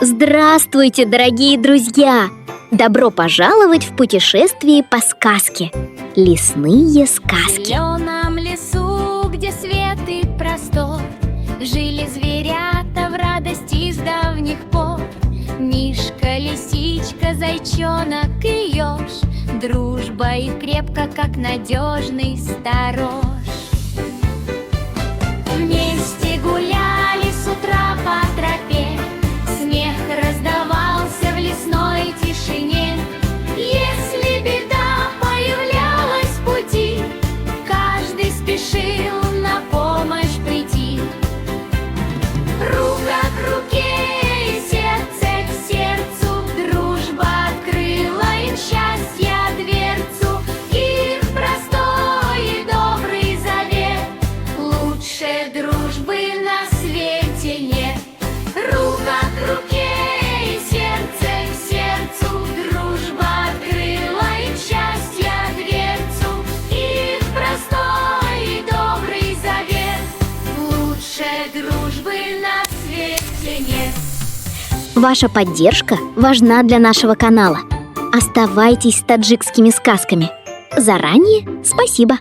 Здравствуйте, дорогие друзья! Добро пожаловать в путешествие по сказке. Лесные В сказки. зеленом лесу, где свет и простор, жили зверята в радости с давних пор. Мишка, лисичка, зайчонок и еж, дружба их крепко, как надежный сторож. Вместе гуляли с утра по тропе, смех раздавался в лесной тишине. Если беда появлялась в пути, каждый спешил на помощь прийти. Рука к руке и сердце к сердцу, дружба открыла им счастья дверцу. Их простой и добрый завет, лучше дружбы на свете нет. Рука к руке и сердце к сердцу, дружба открыла им счастья дверцу. Их простой и добрый завет, лучше дружбы на свете нет. Ваша поддержка важна для нашего канала. Оставайтесь с таджикскими сказками. Заранее спасибо!